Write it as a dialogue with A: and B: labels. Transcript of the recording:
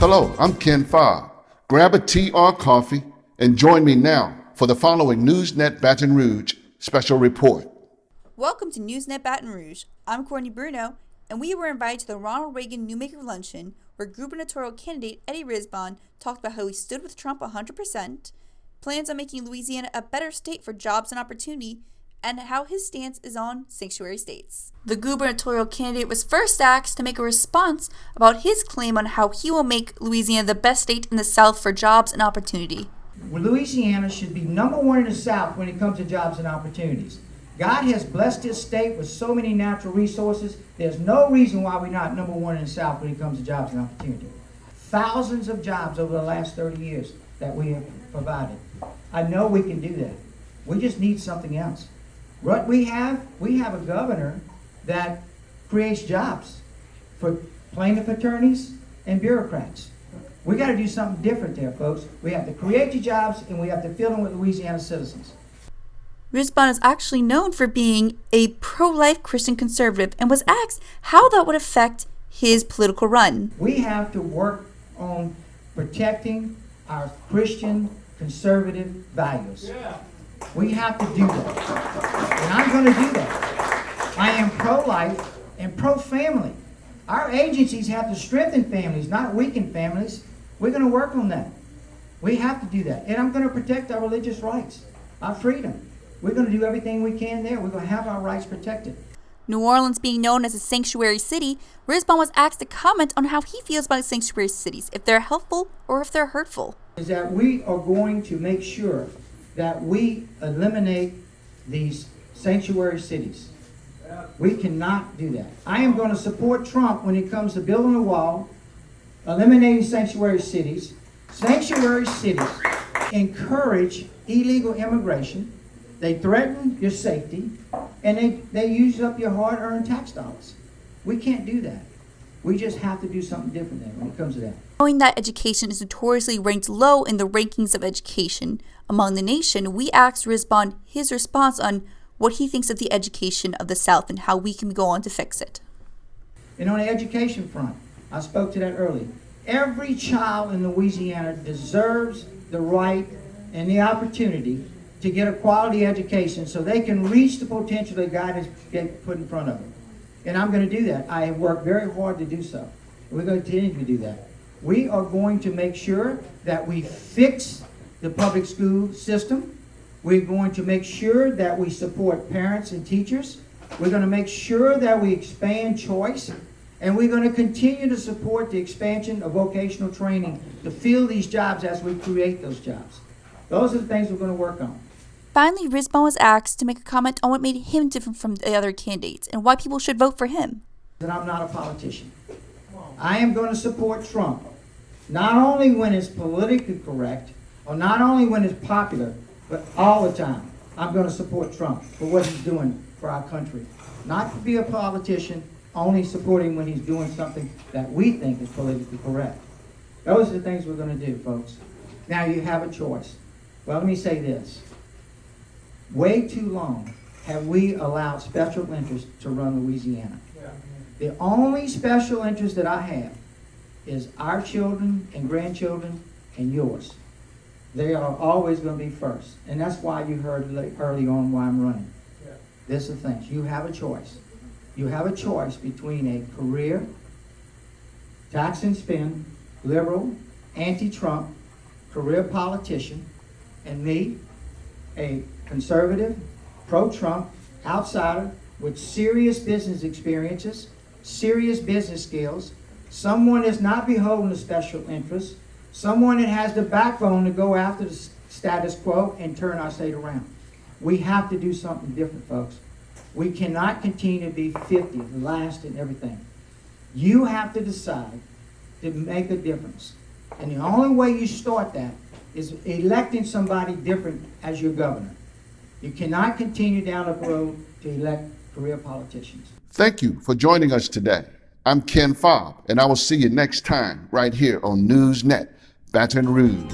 A: Hello, I'm Ken Farr. Grab a tea or coffee and join me now for the following Newsnet Baton Rouge special report.
B: Welcome to Newsnet Baton Rouge. I'm Courtney Bruno, and we were invited to the Ronald Reagan Newmaker Luncheon, where gubernatorial candidate Eddie Rizbon talked about how he stood with Trump 100%, plans on making Louisiana a better state for jobs and opportunity, and how his stance is on sanctuary states. The gubernatorial candidate was first asked to make a response about his claim on how he will make Louisiana the best state in the South for jobs and opportunity.
C: Louisiana should be number one in the South when it comes to jobs and opportunities. God has blessed this state with so many natural resources. There's no reason why we're not number one in the South when it comes to jobs and opportunity. Thousands of jobs over the last 30 years that we have provided. I know we can do that. We just need something else. What we have a governor that creates jobs for plaintiff attorneys and bureaucrats. We got to do something different there, folks. We have to create the jobs, and we have to fill them with Louisiana citizens.
B: Rizbon is actually known for being a pro-life Christian conservative and was asked how that would affect his political run.
C: We have to work on protecting our Christian conservative values. Yeah. We have to do that. And I'm going to do that. I am pro-life and pro-family. Our agencies have to strengthen families, not weaken families. We're going to work on that. We have to do that. And I'm going to protect our religious rights, our freedom. We're going to do everything we can there. We're going to have our rights protected.
B: New Orleans being known as a sanctuary city, Rizbon was asked to comment on how he feels about sanctuary cities, if they're helpful or if they're hurtful.
C: Is that we are going to make sure that we eliminate these sanctuary cities. We cannot do that. I am going to support Trump when it comes to building a wall, eliminating sanctuary cities. Sanctuary cities encourage illegal immigration. They threaten your safety, and they use up your hard-earned tax dollars. We can't do that. We just have to do something different there when it comes to that.
B: Knowing that education is notoriously ranked low in the rankings of education among the nation, we asked Rizbon his response on what he thinks of the education of the South and how we can go on to fix it.
C: And on the education front, I spoke to that earlier. Every child in Louisiana deserves the right and the opportunity to get a quality education so they can reach the potential that God has put in front of them. And I'm going to do that. I have worked very hard to do so. And we're going to continue to do that. We are going to make sure that we fix the public school system. We're going to make sure that we support parents and teachers. We're going to make sure that we expand choice. And we're going to continue to support the expansion of vocational training to fill these jobs as we create those jobs. Those are the things we're going to work on.
B: Finally, Rizbon was asked to make a comment on what made him different from the other candidates and why people should vote for him.
C: And I'm not a politician. I am going to support Trump, not only when it's politically correct, or not only when it's popular, but all the time. I'm going to support Trump for what he's doing for our country. Not to be a politician, only supporting when he's doing something that we think is politically correct. Those are the things we're going to do, folks. Now you have a choice. Well, let me say this. Way too long have we allowed special interests to run Louisiana. The only special interest that I have is our children and grandchildren and yours. They are always going to be first. And that's why you heard early on why I'm running. This is the thing. You have a choice. You have a choice between a career, tax and spend, liberal, anti-Trump, career politician, and me, a conservative, pro-Trump, outsider with serious business experiences, serious business skills, someone that's not beholden to special interests, someone that has the backbone to go after the status quo and turn our state around. We have to do something different, folks. We cannot continue to be 50, the last in everything. You have to decide to make a difference. And the only way you start that is electing somebody different as your governor. You cannot continue down the road to elect career politicians.
A: Thank you for joining us today. I'm Ken Farr, and I will see you next time right here on Newsnet Baton Rouge.